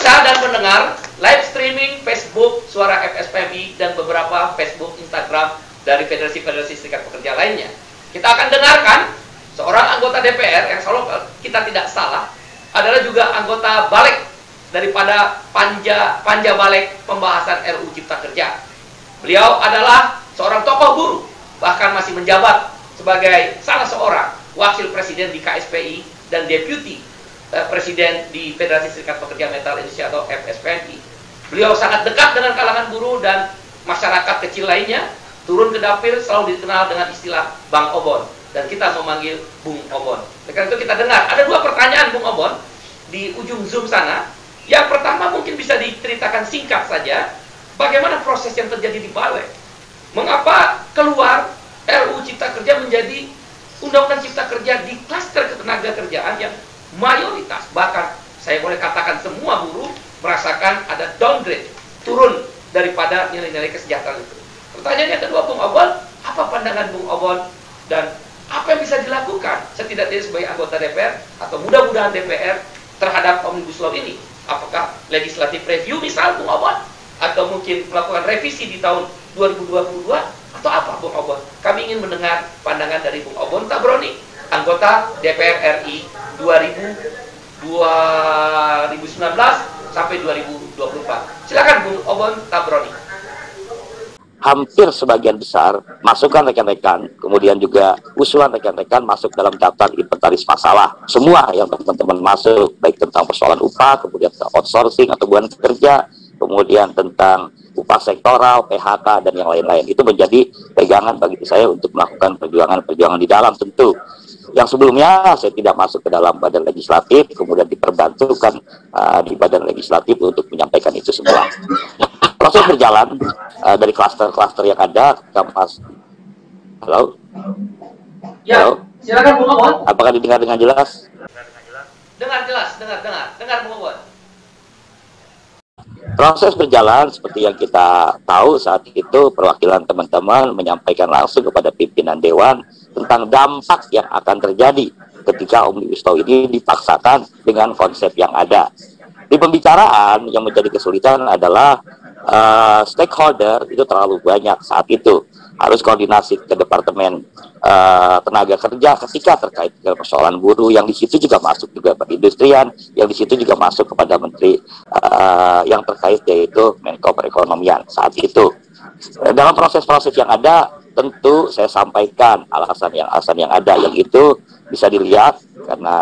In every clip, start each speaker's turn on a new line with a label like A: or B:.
A: Pemirsa dan pendengar, live streaming Facebook Suara FSPMI dan beberapa Facebook, Instagram dari Federasi-Federasi Serikat Pekerja lainnya. Kita akan dengarkan seorang anggota DPR yang selalu kita tidak salah adalah juga anggota balik daripada panja balik pembahasan RUU Cipta Kerja. Beliau adalah seorang tokoh buruh, bahkan masih menjabat sebagai salah seorang wakil presiden di KSPI dan deputi presiden di Federasi Serikat Pekerja Metal Indonesia atau FSPMI. Beliau sangat dekat dengan kalangan buruh dan masyarakat kecil lainnya. Turun ke dapur selalu dikenal dengan istilah Bang Obon, dan kita memanggil Bung Obon. Karena itu kita dengar ada dua pertanyaan Bung Obon di ujung Zoom sana. Yang pertama mungkin bisa diceritakan singkat saja, bagaimana proses yang terjadi di Balek. Mengapa keluar RUU Cipta Kerja menjadi Undang-Undang Cipta Kerja di klaster ketenaga kerjaan yang mayoritas, bahkan saya boleh katakan semua buruh merasakan ada downgrade, turun daripada nilai-nilai kesejahteraan itu. Pertanyaan yang kedua, Bung Obon, apa pandangan Bung Obon dan apa yang bisa dilakukan setidaknya sebagai anggota DPR atau mudah-mudahan DPR terhadap Omnibus Law ini? Apakah legislative review misal Bung Obon, atau mungkin melakukan revisi di tahun 2022 atau apa Bung Obon? Kami ingin mendengar pandangan dari Bung Obon Tabroni, anggota DPR RI 2019 sampai 2024. Silakan Bung Obon Tabroni.
B: Hampir sebagian besar masukan rekan-rekan, kemudian juga usulan rekan-rekan masuk dalam daftar inventaris masalah. Semua yang teman-teman masuk, baik tentang persoalan upah, kemudian tentang outsourcing atau hubungan kerja, kemudian tentang upah sektoral, PHK, dan yang lain-lain. Itu menjadi pegangan bagi saya untuk melakukan perjuangan-perjuangan di dalam tentu. Yang sebelumnya saya tidak masuk ke dalam badan legislatif, kemudian diperbantukan di badan legislatif untuk menyampaikan itu semua. Proses berjalan dari klaster-klaster yang ada. Halo?
A: Ya,
B: halo?
A: silakan Bung Obon.
B: Apakah didengar dengan jelas?
A: Dengar jelas, dengar Bung Obon.
B: Proses berjalan seperti yang kita tahu saat itu, perwakilan teman-teman menyampaikan langsung kepada pimpinan Dewan tentang dampak yang akan terjadi ketika Omnibus Law ini dipaksakan dengan konsep yang ada. Di pembicaraan yang menjadi kesulitan adalah stakeholder itu terlalu banyak saat itu. Harus koordinasi ke Departemen Tenaga Kerja ketika terkait dengan persoalan buruh, yang di situ juga masuk juga perindustrian, yang di situ juga masuk kepada menteri yang terkait yaitu Menko Perekonomian saat itu. Dalam proses-proses yang ada, tentu saya sampaikan alasan yang ada, yang itu bisa dilihat karena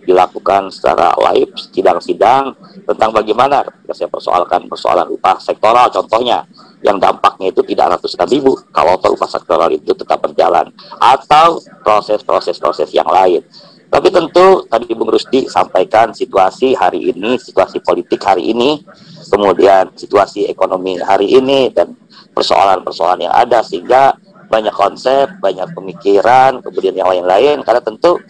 B: dilakukan secara live sidang-sidang tentang bagaimana saya persoalkan persoalan upah sektoral contohnya, yang dampaknya itu tidak ratusan ribu kalau upah sektoral itu tetap berjalan, atau proses-proses yang lain. Tapi tentu tadi Bung Rusdi sampaikan situasi hari ini, situasi politik hari ini, kemudian situasi ekonomi hari ini, dan persoalan-persoalan yang ada, sehingga banyak konsep, banyak pemikiran, kemudian yang lain-lain, karena tentu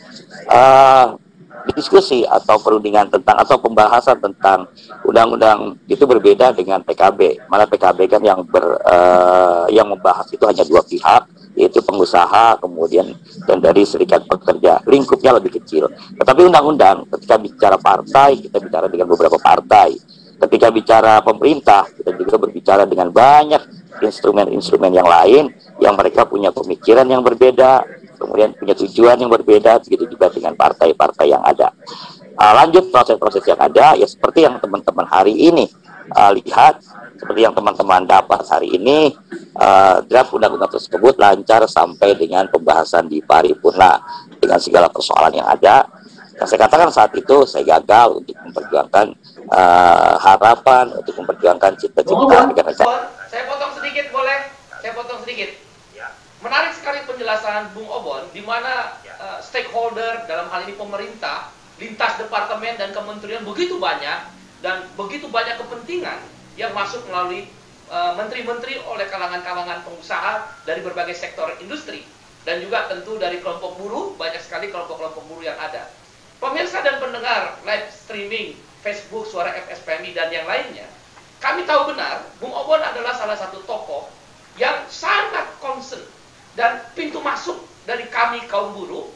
B: diskusi atau perundingan tentang atau pembahasan tentang undang-undang itu berbeda dengan PKB. Mana PKB kan yang membahas itu hanya dua pihak, yaitu pengusaha kemudian dan dari serikat pekerja, lingkupnya lebih kecil. Tetapi undang-undang ketika bicara partai, kita bicara dengan beberapa partai. Ketika bicara pemerintah, kita juga berbicara dengan banyak instrumen-instrumen yang lain, yang mereka punya pemikiran yang berbeda, kemudian punya tujuan yang berbeda, begitu juga dengan partai-partai yang ada. Lanjut proses-proses yang ada, ya seperti yang teman-teman hari ini lihat, seperti yang teman-teman dapat hari ini, draft undang-undang tersebut lancar sampai dengan pembahasan di paripurna dengan segala persoalan yang ada. Yang saya katakan saat itu, saya gagal untuk memperjuangkan harapan, untuk memperjuangkan cita-cita negara.
A: Saya potong sedikit, boleh? Saya potong sedikit. Menarik sekali penjelasan Bung Obon, di mana stakeholder, dalam hal ini pemerintah, lintas departemen dan kementerian begitu banyak, dan begitu banyak kepentingan yang masuk melalui menteri-menteri oleh kalangan-kalangan pengusaha dari berbagai sektor industri, dan juga tentu dari kelompok buruh, banyak sekali kelompok-kelompok buruh yang ada. Pemirsa dan pendengar live streaming Facebook Suara FSPMI dan yang lainnya, kami tahu benar Bung Obon adalah salah satu tokoh yang sangat concern dan pintu masuk dari kami kaum buruh,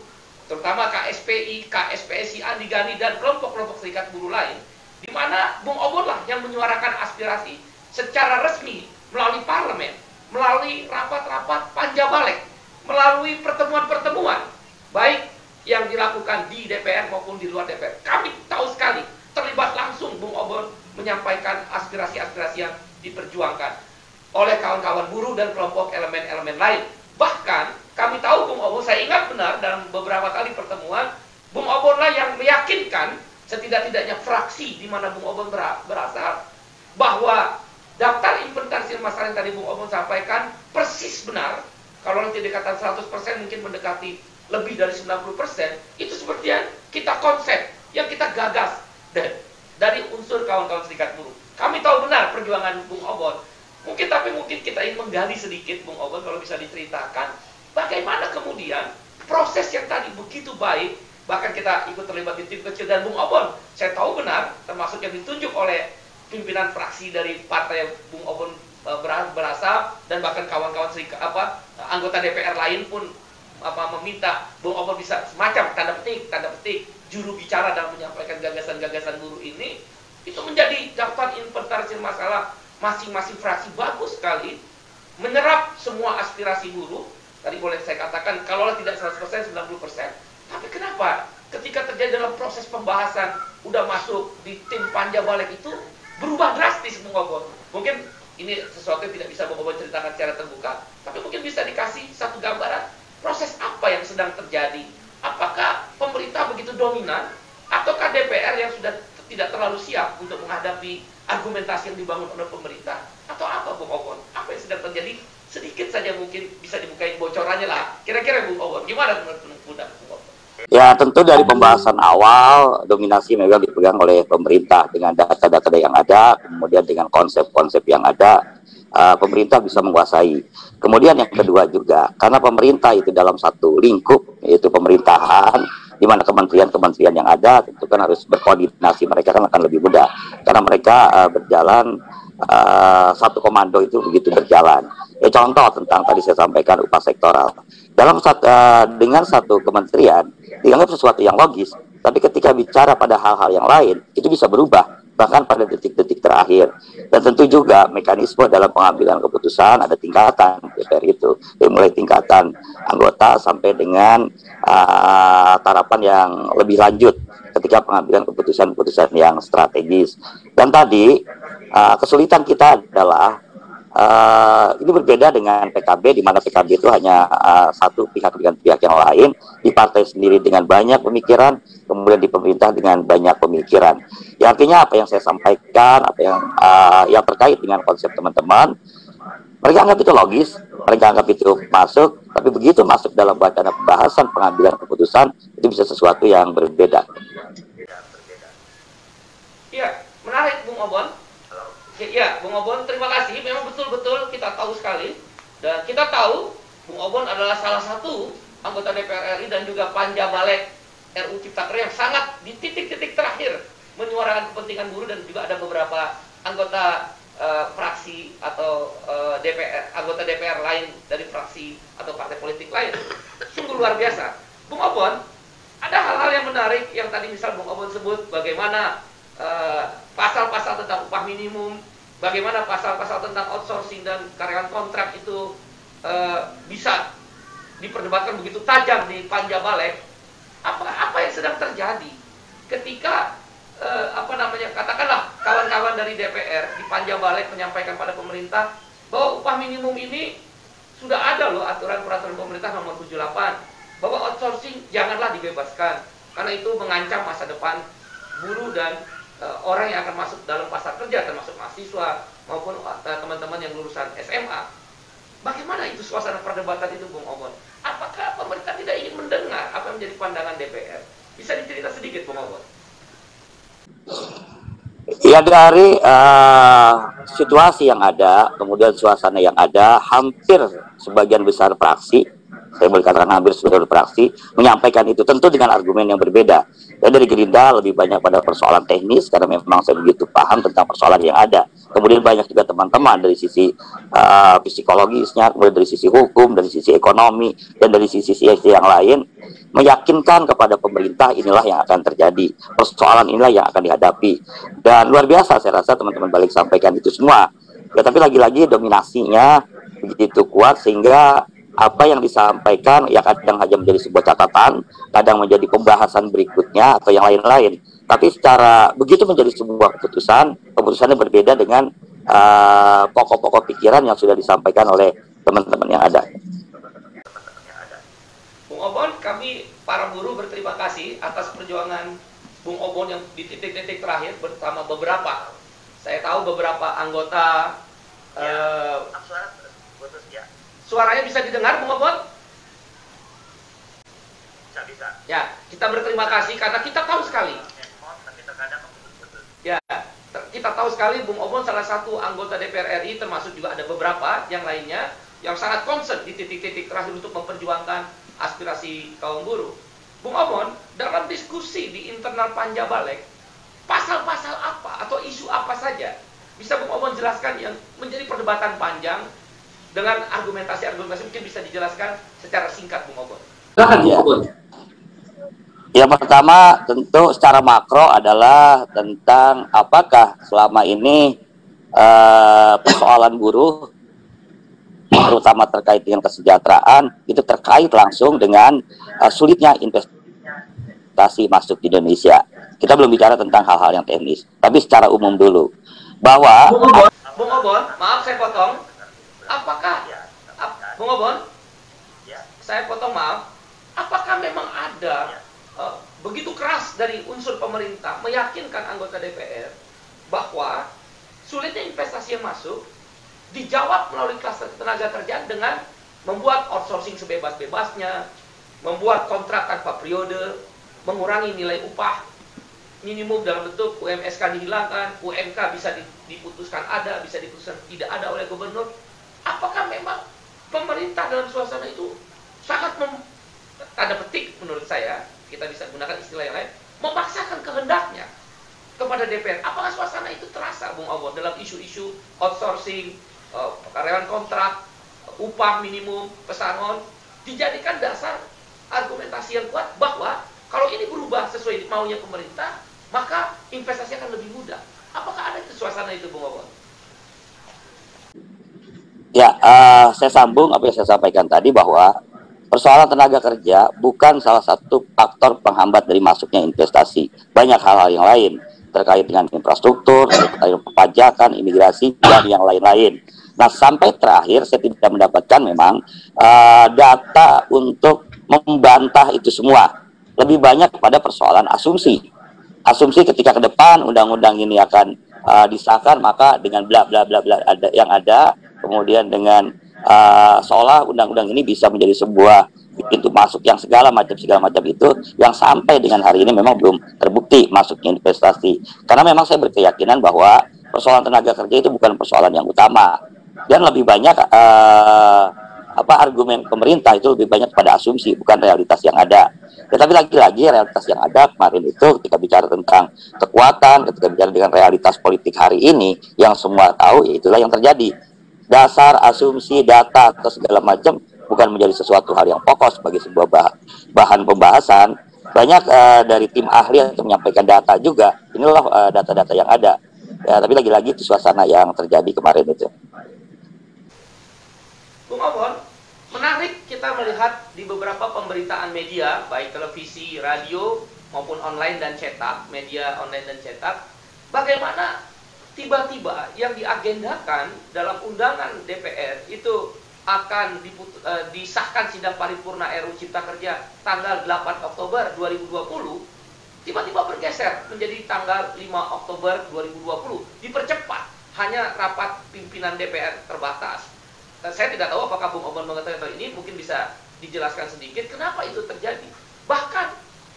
A: terutama KSPI, KSPSI, Andi Gani, dan kelompok-kelompok serikat buruh lain, di mana Bung Obon hanya menyuarakan aspirasi secara resmi melalui parlemen, melalui rapat-rapat panja balik, melalui pertemuan-pertemuan, baik yang dilakukan di DPR maupun di luar DPR. Kami tahu sekali, terlibat langsung Bung Obon menyampaikan aspirasi-aspirasi yang diperjuangkan oleh kawan-kawan buruh dan kelompok elemen-elemen lain. Bahkan kami tahu Bung Obon, saya ingat benar dalam beberapa kali pertemuan, Bung Obon lah yang meyakinkan setidak-tidaknya fraksi di mana Bung Obon berasal, bahwa daftar inventarisir masalah yang tadi Bung Obon sampaikan persis benar. Kalau nanti dikatakan 100% mungkin mendekati lebih dari 90%, itu seperti yang kita konsep, yang kita gagas dari unsur kawan-kawan serikat buruh. Kami tahu benar perjuangan Bung Obon. Mungkin kita ingin menggali sedikit Bung Obon, kalau bisa diceritakan bagaimana kemudian proses yang tadi begitu baik, bahkan kita ikut terlibat di tim kecil, dan Bung Obon saya tahu benar termasuk yang ditunjuk oleh pimpinan fraksi dari partai yang Bung Obon berasal, dan bahkan kawan-kawan anggota DPR lain pun meminta Bung Obon bisa semacam tanda petik juru bicara dalam menyampaikan gagasan-gagasan buruh ini. Itu menjadi daftar inventarisir masalah masing-masing fraksi bagus sekali, menyerap semua aspirasi buruh. Tadi boleh saya katakan kalau tidak 100%, 90%. Tapi kenapa ketika terjadi dalam proses pembahasan udah masuk di tim panja balik itu berubah drastis Bung Obon? Mungkin ini sesuatu yang tidak bisa Bung Obon ceritakan secara terbuka, tapi mungkin bisa dikasih satu gambaran proses apa yang sedang terjadi. Apakah pemerintah begitu dominan, ataukah DPR yang sudah tidak terlalu siap untuk menghadapi argumentasi yang dibangun oleh pemerintah, atau apa Bung Obon? Apa yang sedang terjadi? Sedikit saja mungkin bisa dibukain bocorannya lah. Kira-kira Bung Obon, gimana menurut Bung Obon?
B: Ya, tentu dari pembahasan awal dominasi memang dipegang oleh pemerintah dengan data-data yang ada, kemudian dengan konsep-konsep yang ada, pemerintah bisa menguasai. Kemudian yang kedua juga, karena pemerintah itu dalam satu lingkup, yaitu pemerintahan, di mana kementerian-kementerian yang ada tentu kan harus berkoordinasi, mereka kan akan lebih mudah karena mereka berjalan satu komando itu begitu berjalan. Contoh tentang tadi saya sampaikan upah sektoral dengan satu kementerian dianggap sesuatu yang logis, tapi ketika bicara pada hal-hal yang lain itu bisa berubah bahkan pada detik-detik terakhir. Dan tentu juga mekanisme dalam pengambilan keputusan ada tingkatan DPR itu, mulai tingkatan anggota sampai dengan tarapan yang lebih lanjut ketika pengambilan keputusan-keputusan yang strategis. Dan tadi kesulitan kita adalah ini berbeda dengan PKB, di mana PKB itu hanya satu pihak dengan pihak yang lain, di partai sendiri dengan banyak pemikiran, kemudian di pemerintah dengan banyak pemikiran. Ya, artinya apa yang saya sampaikan, apa yang terkait dengan konsep teman-teman, mereka anggap itu logis, mereka anggap itu masuk, tapi begitu masuk dalam wacana pembahasan pengambilan keputusan itu bisa sesuatu yang berbeda.
A: Iya, menarik Bung Obon. Ya, Bung Obon, terima kasih. Memang betul-betul kita tahu sekali, dan kita tahu Bung Obon adalah salah satu anggota DPR RI dan juga panja balik RUU Cipta Kerja yang sangat di titik-titik terakhir menyuarakan kepentingan buruh, dan juga ada beberapa anggota fraksi atau anggota DPR lain dari fraksi atau partai politik lain. Sungguh luar biasa. Bung Obon, ada hal-hal yang menarik yang tadi misal Bung Obon sebut bagaimana pasal-pasal tentang upah minimum, bagaimana pasal-pasal tentang outsourcing dan karyawan kontrak itu bisa diperdebatkan begitu tajam di panja balik. Apa yang sedang terjadi ketika katakanlah kawan-kawan dari DPR di panja balik menyampaikan pada pemerintah bahwa upah minimum ini sudah ada loh aturan peraturan pemerintah nomor 78, bahwa outsourcing janganlah dibebaskan karena itu mengancam masa depan buruh dan orang yang akan masuk dalam pasar kerja, termasuk mahasiswa maupun teman-teman yang lulusan SMA. Bagaimana itu suasana perdebatan itu, Bung Obon? Apakah pemerintah tidak ingin mendengar apa yang menjadi pandangan DPR? Bisa dicerita sedikit, Bung Obon?
B: Ya, dari situasi yang ada, kemudian suasana yang ada, hampir sebagian besar fraksi, saya boleh katakan hampir seluruh fraksi, menyampaikan itu tentu dengan argumen yang berbeda. Dan dari Gerindra lebih banyak pada persoalan teknis, karena memang saya begitu paham tentang persoalan yang ada. Kemudian banyak juga teman-teman dari sisi psikologisnya, kemudian dari sisi hukum, dari sisi ekonomi, dan dari sisi yang lain. meyakinkan kepada pemerintah inilah yang akan terjadi, persoalan inilah yang akan dihadapi. Dan luar biasa saya rasa teman-teman Balik sampaikan itu semua. Ya, tapi lagi-lagi dominasinya begitu kuat sehingga apa yang disampaikan ya kadang hanya menjadi sebuah catatan, kadang menjadi pembahasan berikutnya atau yang lain-lain. Tapi secara begitu menjadi sebuah keputusannya berbeda dengan pokok-pokok pikiran yang sudah disampaikan oleh teman-teman yang ada.
A: Bung Obon, kami para buruh berterima kasih atas perjuangan Bung Obon yang di titik-titik terakhir bersama beberapa. Saya tahu beberapa anggota. Suaranya bisa didengar, Bung Obon? Bisa. Ya, kita berterima kasih karena kita tahu sekali. Ya, kita tahu sekali Bung Obon salah satu anggota DPR RI, termasuk juga ada beberapa yang lainnya yang sangat concern di titik-titik terakhir untuk memperjuangkan aspirasi kaum buruh. Bung Obon, dalam diskusi di internal Panja Balek, pasal-pasal apa atau isu apa saja bisa Bung Obon jelaskan yang menjadi perdebatan panjang dengan argumentasi-argumentasi mungkin bisa dijelaskan secara singkat, Bung Obon.
B: Silakan, Bung Obon. Yang pertama tentu secara makro adalah tentang apakah selama ini persoalan buruh terutama terkait dengan kesejahteraan itu terkait langsung dengan sulitnya investasi masuk di Indonesia. Kita belum bicara tentang hal-hal yang teknis, tapi secara umum dulu bahwa
A: Bung Obon, maaf saya potong. Apakah Bung Obon? Saya potong, maaf. Apakah memang ada begitu keras dari unsur pemerintah meyakinkan anggota DPR bahwa sulitnya investasi yang masuk dijawab melalui klaster tenaga kerjaan dengan membuat outsourcing sebebas-bebasnya, membuat kontrak tanpa periode, mengurangi nilai upah minimum dalam bentuk UMSK dihilangkan, UMK bisa diputuskan ada, bisa diputuskan tidak ada oleh gubernur. Apakah memang pemerintah dalam suasana itu sangat tanda petik menurut saya, kita bisa gunakan istilah yang lain, memaksakan kehendaknya kepada DPR? Apakah suasana itu terasa, Bung Obon, dalam isu-isu outsourcing, karyawan kontrak, upah minimum, pesangon, dijadikan dasar argumentasi yang kuat bahwa kalau ini berubah sesuai maunya pemerintah, maka investasi akan lebih mudah. Apakah ada itu suasana itu, Bung Obon?
B: Ya, saya sambung apa yang saya sampaikan tadi bahwa persoalan tenaga kerja bukan salah satu faktor penghambat dari masuknya investasi. Banyak hal-hal yang lain terkait dengan infrastruktur, terkait perpajakan, imigrasi, dan yang lain-lain. Nah, sampai terakhir saya tidak mendapatkan memang data untuk membantah itu semua. Lebih banyak pada persoalan asumsi. Asumsi ketika ke depan undang-undang ini akan disahkan, maka dengan bla bla bla bla yang ada, kemudian dengan seolah undang-undang ini bisa menjadi sebuah pintu masuk yang segala macam itu yang sampai dengan hari ini memang belum terbukti masuknya investasi. Karena memang saya berkeyakinan bahwa persoalan tenaga kerja itu bukan persoalan yang utama, dan lebih banyak argumen pemerintah itu lebih banyak pada asumsi, bukan realitas yang ada. Tetapi lagi-lagi realitas yang ada kemarin itu ketika bicara tentang kekuatan, ketika bicara dengan realitas politik hari ini yang semua tahu, ya itulah yang terjadi. Dasar asumsi, data atau segala macam bukan menjadi sesuatu hal yang pokok sebagai sebuah bahan pembahasan. Banyak dari tim ahli yang menyampaikan data juga. Inilah data-data yang ada. Ya, tapi lagi-lagi itu suasana yang terjadi kemarin itu.
A: Bung Obon, menarik kita melihat di beberapa pemberitaan media, baik televisi, radio, maupun online dan cetak, media online dan cetak, bagaimana tiba-tiba yang diagendakan dalam undangan DPR itu akan disahkan sidang paripurna RUU Cipta Kerja tanggal 8 Oktober 2020, tiba-tiba bergeser menjadi tanggal 5 Oktober 2020, dipercepat, hanya rapat pimpinan DPR terbatas. Saya tidak tahu apakah Bung Obon mengetahui atau ini, mungkin bisa dijelaskan sedikit kenapa itu terjadi. Bahkan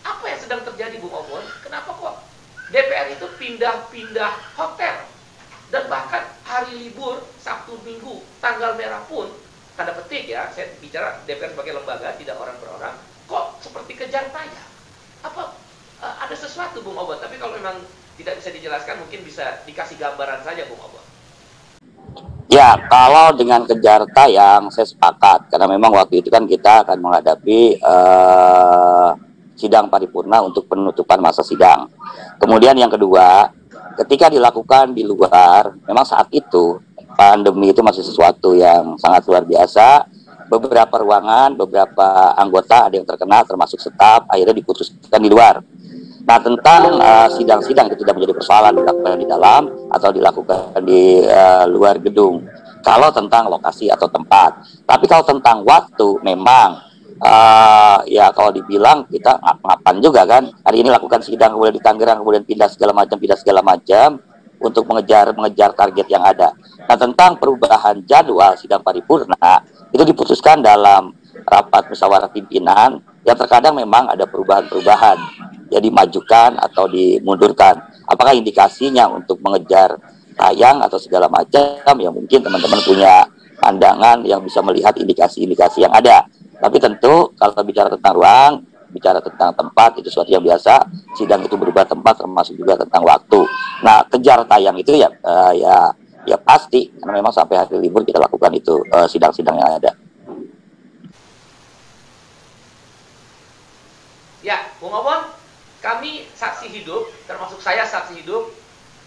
A: apa yang sedang terjadi, Bung Obon? Kenapa kok DPR itu pindah-pindah hotel, dan bahkan hari libur Sabtu Minggu tanggal merah pun, tanda petik ya, saya bicara DPR sebagai lembaga, tidak orang per orang, kok seperti kejar tayang? Apa ada sesuatu, Bung Obon? Tapi kalau memang tidak bisa dijelaskan, mungkin bisa dikasih gambaran saja, Bung Obon.
B: Ya, kalau dengan kejar tayang saya sepakat karena memang waktu itu kan kita akan menghadapi sidang paripurna untuk penutupan masa sidang. Kemudian yang kedua, ketika dilakukan di luar, memang saat itu pandemi itu masih sesuatu yang sangat luar biasa. Beberapa ruangan, beberapa anggota ada yang terkena termasuk staf, akhirnya diputuskan di luar. Nah, tentang sidang-sidang itu tidak menjadi persoalan dilakukan di dalam atau dilakukan di luar gedung. Kalau tentang lokasi atau tempat, tapi kalau tentang waktu, memang ya kalau dibilang kita ngap-ngapan juga kan. Hari ini lakukan sidang, kemudian di Tangerang, kemudian pindah segala macam untuk mengejar target yang ada. Nah, tentang perubahan jadwal sidang paripurna itu diputuskan dalam rapat musyawarah pimpinan yang terkadang memang ada perubahan-perubahan, ya dimajukan atau dimundurkan. Apakah indikasinya untuk mengejar tayang atau segala macam, ya mungkin teman-teman punya pandangan yang bisa melihat indikasi-indikasi yang ada. Tapi tentu kalau bicara tentang ruang, bicara tentang tempat, itu sesuatu yang biasa. Sidang itu berubah tempat, termasuk juga tentang waktu. Nah, kejar tayang itu ya pasti, karena memang sampai hari libur kita lakukan itu sidang-sidang yang ada.
A: Ya, Bung Obon, kami saksi hidup, termasuk saya saksi hidup.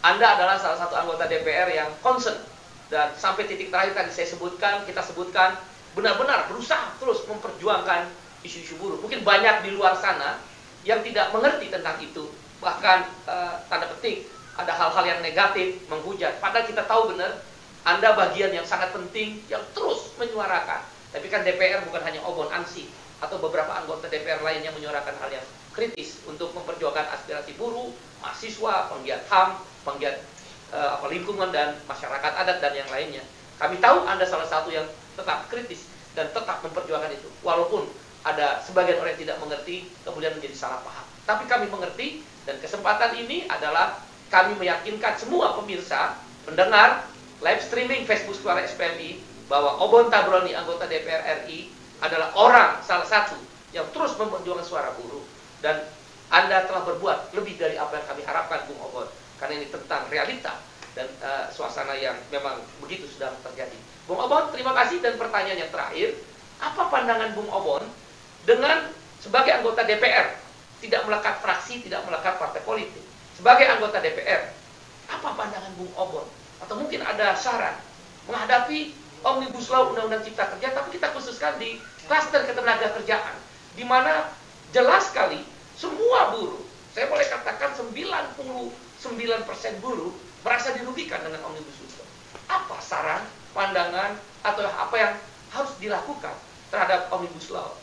A: Anda adalah salah satu anggota DPR yang concern. Dan sampai titik terakhir tadi saya sebutkan, kita sebutkan, benar-benar berusaha terus memperjuangkan isu-isu buruh. Mungkin banyak di luar sana yang tidak mengerti tentang itu. Bahkan, tanda petik, ada hal-hal yang negatif, menghujat. Padahal kita tahu benar, Anda bagian yang sangat penting, yang terus menyuarakan. Tapi kan DPR bukan hanya Obon, Ansi, atau beberapa anggota DPR lain yang menyuarakan hal yang kritis untuk memperjuangkan aspirasi buruh, mahasiswa, penggiat HAM, penggiat lingkungan dan masyarakat adat dan yang lainnya. Kami tahu Anda salah satu yang tetap kritis dan tetap memperjuangkan itu, walaupun ada sebagian orang yang tidak mengerti kemudian menjadi salah paham. Tapi kami mengerti, dan kesempatan ini adalah kami meyakinkan semua pemirsa mendengar live streaming Facebook Suara SPMI bahwa Obon Tabroni, anggota DPR RI, adalah orang salah satu yang terus memperjuangkan suara buruh, dan Anda telah berbuat lebih dari apa yang kami harapkan, Bung Obon, karena ini tentang realita dan suasana yang memang begitu sedang terjadi. Bung Obon, terima kasih. Dan pertanyaan yang terakhir, apa pandangan Bung Obon dengan sebagai anggota DPR, tidak melekat fraksi, tidak melekat partai politik, sebagai anggota DPR, apa pandangan Bung Obon? Atau mungkin ada saran menghadapi Omnibus Law Undang-Undang Cipta Kerja, tapi kita khususkan di klaster ketenaga kerjaan, di mana jelas sekali semua buruh, saya boleh katakan 99% buruh merasa dirugikan dengan Omnibus Law. Apa saran, pandangan, atau apa yang harus dilakukan terhadap Omnibus Law?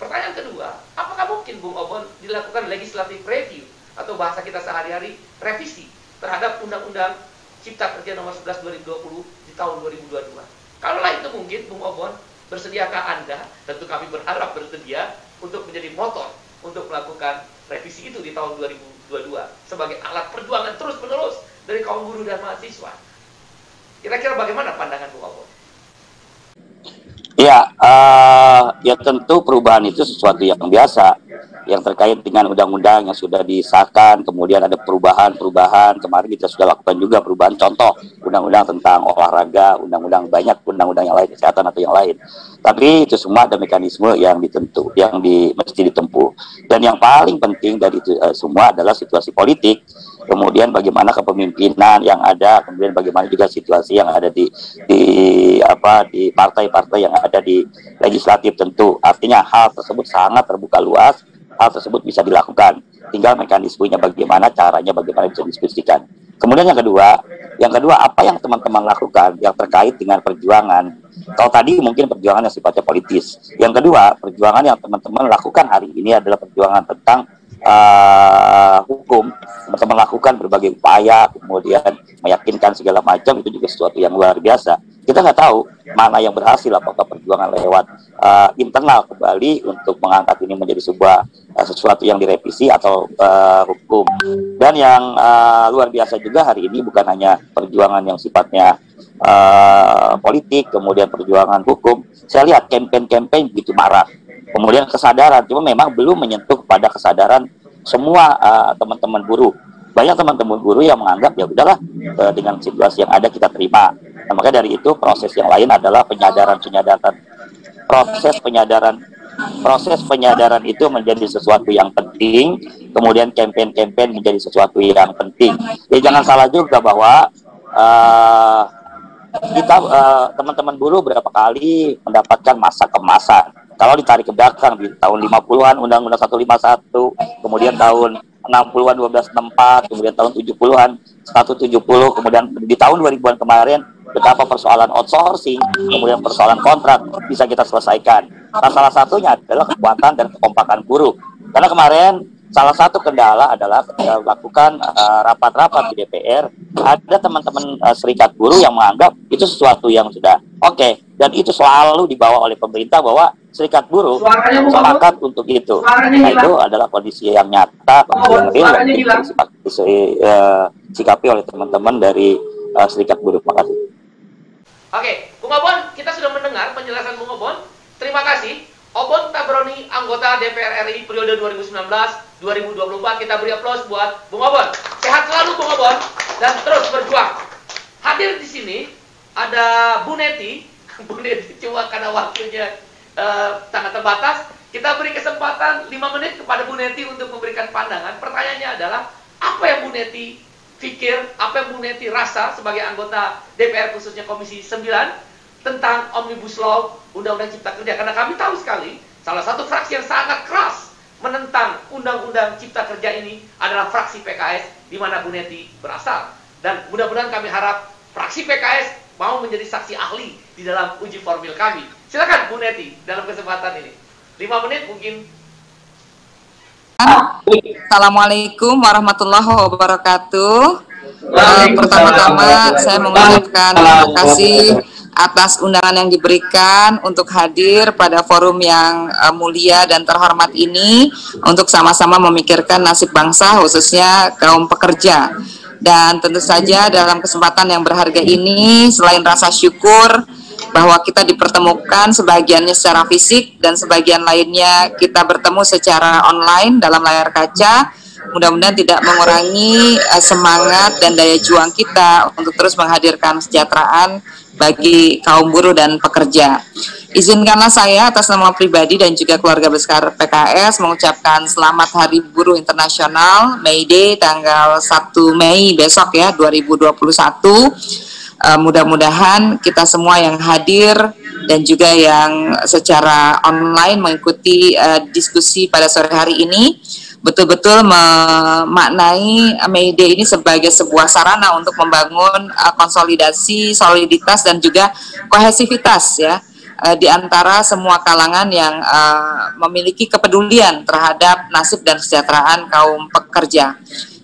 A: Pertanyaan kedua, apakah mungkin Bung Obon dilakukan legislative review, atau bahasa kita sehari-hari, revisi terhadap Undang-Undang Cipta Kerja nomor 11 2020 di tahun 2022? Kalaulah itu mungkin, Bung Obon, bersediakah Anda, tentu kami berharap bersedia, untuk menjadi motor untuk melakukan revisi itu di tahun 2022 sebagai alat perjuangan terus-menerus dari kaum buruh dan mahasiswa. Kira-kira bagaimana pandangan Bung Obon?
B: Ya, ya tentu perubahan itu sesuatu yang biasa, yang terkait dengan undang-undang yang sudah disahkan, kemudian ada perubahan-perubahan. Kemarin kita sudah lakukan juga perubahan, contoh undang-undang tentang olahraga, undang-undang banyak, undang-undang yang lain, kesehatan atau yang lain. Tapi itu semua ada mekanisme yang mesti ditempuh. Dan yang paling penting dari itu semua adalah situasi politik. Kemudian bagaimana kepemimpinan yang ada, kemudian bagaimana juga situasi yang ada di partai-partai yang ada di legislatif tentu. Artinya hal tersebut sangat terbuka luas, hal tersebut bisa dilakukan. Tinggal mekanismenya bagaimana, caranya bagaimana bisa diskusikan. Kemudian yang kedua apa yang teman-teman lakukan yang terkait dengan perjuangan. Kalau tadi mungkin perjuangan yang sifatnya politis. Yang kedua, perjuangan yang teman-teman lakukan hari ini adalah perjuangan tentang hukum. Teman-teman lakukan berbagai upaya, kemudian meyakinkan segala macam, itu juga sesuatu yang luar biasa. Kita nggak tahu mana yang berhasil, apakah perjuangan lewat internal kembali untuk mengangkat ini menjadi sesuatu yang direvisi atau hukum. Dan yang luar biasa juga hari ini bukan hanya perjuangan yang sifatnya politik, kemudian perjuangan hukum. Saya lihat campaign begitu marak. Kemudian kesadaran, cuma memang belum menyentuh pada kesadaran semua teman-teman buruh. Banyak teman-teman buruh yang menganggap ya udahlah, dengan situasi yang ada kita terima. Nah, maka dari itu proses yang lain adalah penyadaran. Proses penyadaran itu menjadi sesuatu yang penting, kemudian campaign menjadi sesuatu yang penting. Jadi jangan salah juga bahwa kita teman-teman buruh berapa kali mendapatkan masa kemasan. Kalau ditarik ke belakang di tahun 50-an Undang-Undang 151, kemudian tahun 60-an 1264, kemudian tahun 70-an 170, kemudian di tahun 2000-an kemarin betapa persoalan outsourcing, kemudian persoalan kontrak bisa kita selesaikan. Nah, salah satunya adalah kekuatan dan kekompakan buruh. Karena kemarin salah satu kendala adalah ketika melakukan rapat-rapat di DPR, ada teman-teman serikat buruh yang menganggap itu sesuatu yang sudah oke, dan itu selalu dibawa oleh pemerintah bahwa serikat buruh sepakat untuk itu. Nah, itu adalah kondisi yang nyata, kondisi yang real, yang disikapi oleh teman-teman dari serikat buruh. Terima kasih.
A: Oke, Bung Obon, kita sudah mendengar penjelasan Bung Obon. Terima kasih. Obon Tabroni, anggota DPR RI periode 2019-2024. Kita beri aplaus buat Bung Obon. Sehat selalu Bung Obon dan terus berjuang. Hadir di sini ada Bu Neti. Bu Neti cuma karena waktunya sangat terbatas. Kita beri kesempatan 5 menit kepada Bu Neti untuk memberikan pandangan. Pertanyaannya adalah, apa yang Bu Neti pikir, apa yang Bu Neti rasa sebagai anggota DPR khususnya Komisi 9 tentang Omnibus Law Undang-Undang Cipta Kerja? Karena kami tahu sekali salah satu fraksi yang sangat keras menentang Undang-Undang Cipta Kerja ini adalah fraksi PKS, di mana Bu Neti berasal. Dan mudah-mudahan kami harap fraksi PKS mau menjadi saksi ahli di dalam uji formil kami. Silakan Bu Neti dalam kesempatan ini. 5 menit mungkin.
C: Assalamualaikum warahmatullahi wabarakatuh. Pertama-tama saya mengucapkan terima kasih atas undangan yang diberikan untuk hadir pada forum yang mulia dan terhormat ini untuk sama-sama memikirkan nasib bangsa, khususnya kaum pekerja. Dan tentu saja dalam kesempatan yang berharga ini, selain rasa syukur bahwa kita dipertemukan sebagiannya secara fisik dan sebagian lainnya kita bertemu secara online dalam layar kaca, mudah-mudahan tidak mengurangi semangat dan daya juang kita untuk terus menghadirkan kesejahteraan bagi kaum buruh dan pekerja. Izinkanlah saya atas nama pribadi dan juga keluarga besar PKS mengucapkan selamat Hari Buruh Internasional May Day tanggal 1 Mei besok ya 2021. Mudah-mudahan kita semua yang hadir dan juga yang secara online mengikuti diskusi pada sore hari ini betul-betul memaknai May Day ini sebagai sebuah sarana untuk membangun konsolidasi, soliditas dan juga kohesivitas ya di antara semua kalangan yang memiliki kepedulian terhadap nasib dan kesejahteraan kaum pekerja.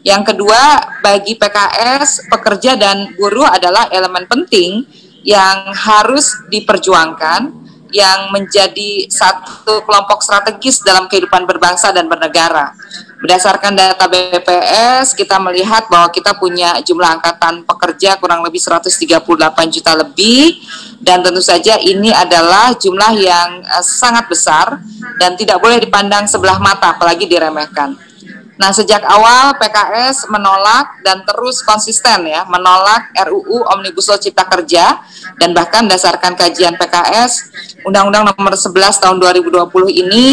C: Yang kedua, bagi PKS, pekerja dan buruh adalah elemen penting yang harus diperjuangkan, yang menjadi satu kelompok strategis dalam kehidupan berbangsa dan bernegara. Berdasarkan data BPS, kita melihat bahwa kita punya jumlah angkatan pekerja kurang lebih 138 juta lebih, dan tentu saja ini adalah jumlah yang sangat besar dan tidak boleh dipandang sebelah mata, apalagi diremehkan. Nah, sejak awal PKS menolak dan terus konsisten ya menolak RUU Omnibus Law Cipta Kerja, dan bahkan berdasarkan kajian PKS Undang-Undang Nomor 11 Tahun 2020 ini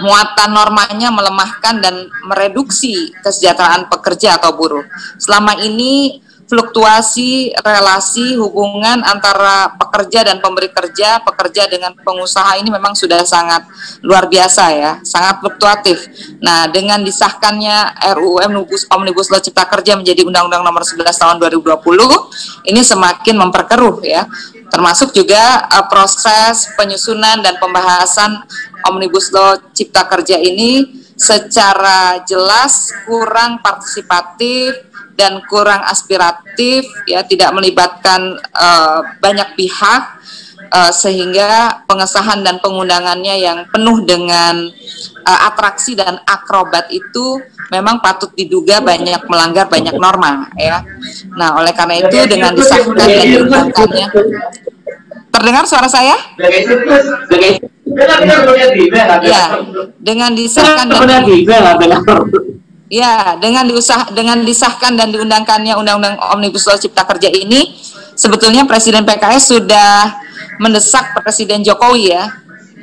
C: muatan normanya melemahkan dan mereduksi kesejahteraan pekerja atau buruh. Selama ini fluktuasi relasi hubungan antara pekerja dan pemberi kerja, pekerja dengan pengusaha ini memang sudah sangat luar biasa ya, sangat fluktuatif. Nah, dengan disahkannya RUU Omnibus Law Cipta Kerja menjadi Undang-Undang Nomor 11 Tahun 2020, ini semakin memperkeruh ya, termasuk juga proses penyusunan dan pembahasan Omnibus Law Cipta Kerja ini secara jelas kurang partisipatif dan kurang aspiratif ya, tidak melibatkan banyak pihak sehingga pengesahan dan pengundangannya yang penuh dengan atraksi dan akrobat itu memang patut diduga banyak melanggar banyak norma ya. Nah, oleh karena itu dengan disahkan dan diundangkannya, terdengar suara saya? Ya, dengan disahkan dan Ya, dengan disahkan dan diundangkannya Undang-Undang Omnibus Law Cipta Kerja ini, sebetulnya Presiden PKS sudah mendesak Presiden Jokowi ya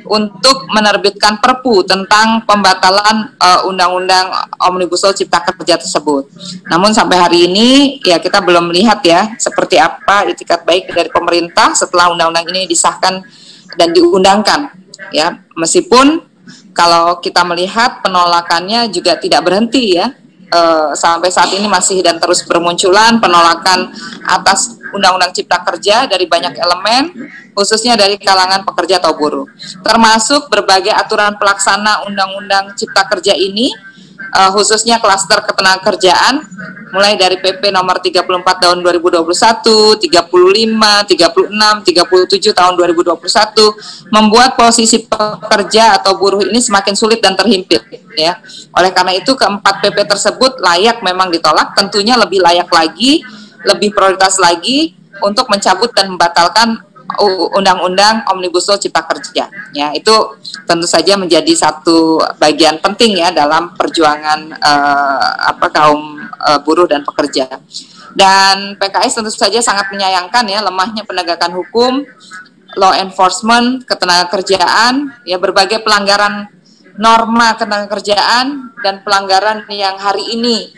C: untuk menerbitkan Perpu tentang pembatalan Undang-Undang Omnibus Law Cipta Kerja tersebut. Namun sampai hari ini ya kita belum melihat ya seperti apa itikat baik dari pemerintah setelah undang-undang ini disahkan dan diundangkan ya, meskipun kalau kita melihat penolakannya juga tidak berhenti ya, sampai saat ini masih dan terus bermunculan penolakan atas Undang-Undang Cipta Kerja dari banyak elemen, khususnya dari kalangan pekerja atau buruh. Termasuk berbagai aturan pelaksana Undang-Undang Cipta Kerja ini, khususnya klaster ketenagakerjaan, mulai dari PP nomor 34 tahun 2021, 35, 36, 37 tahun 2021, membuat posisi pekerja atau buruh ini semakin sulit dan terhimpit ya. Oleh karena itu keempat PP tersebut layak memang ditolak, tentunya lebih layak lagi, lebih prioritas lagi untuk mencabut dan membatalkan Undang-Undang Omnibus Law Cipta Kerja. Ya, itu tentu saja menjadi satu bagian penting ya dalam perjuangan kaum buruh dan pekerja. Dan PKS tentu saja sangat menyayangkan ya lemahnya penegakan hukum, law enforcement, ketenagakerjaan, ya berbagai pelanggaran norma ketenagakerjaan dan pelanggaran yang hari ini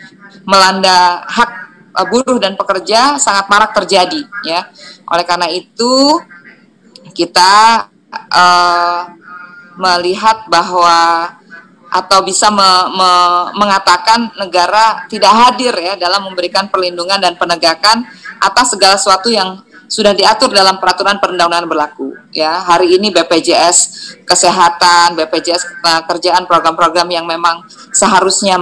C: melanda hak buruh dan pekerja sangat marak terjadi ya. Oleh karena itu kita melihat bahwa atau bisa mengatakan negara tidak hadir ya dalam memberikan perlindungan dan penegakan atas segala sesuatu yang sudah diatur dalam peraturan perundang-undangan berlaku ya. Hari ini BPJS Kesehatan, BPJS Ketenagakerjaan, program-program yang memang seharusnya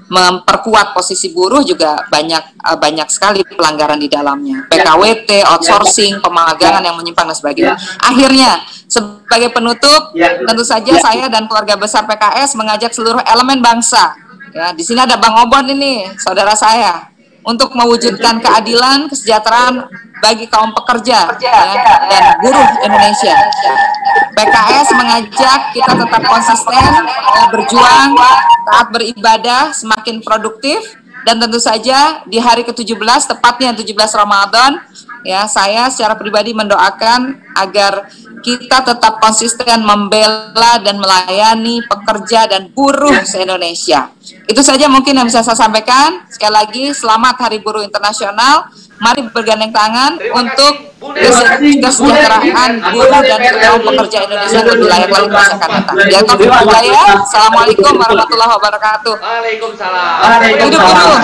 C: memperkuat posisi buruh juga banyak sekali pelanggaran di dalamnya. PKWT, outsourcing, pemagangan yang menyimpang dan sebagainya. Akhirnya sebagai penutup, tentu saja saya dan keluarga besar PKS mengajak seluruh elemen bangsa. Ya, di sini ada Bang Obon ini, saudara saya, untuk mewujudkan keadilan, kesejahteraan bagi kaum pekerja ya, dan buruh Indonesia. PKS mengajak kita tetap konsisten, berjuang, taat beribadah, semakin produktif, dan tentu saja di hari ke-17, tepatnya 17 Ramadan, ya saya secara pribadi mendoakan agar kita tetap konsisten membela dan melayani pekerja dan buruh se-Indonesia. Itu saja mungkin yang bisa saya sampaikan. Sekali lagi, selamat Hari Buruh Internasional. Mari bergandeng tangan untuk kesejahteraan buruh dan kaum pekerja Indonesia lebih layak lagi masa akan datang. Ya, taufiq hidayah. Assalamualaikum warahmatullahi wabarakatuh.
A: Waalaikumsalam.
C: Hidup buruh.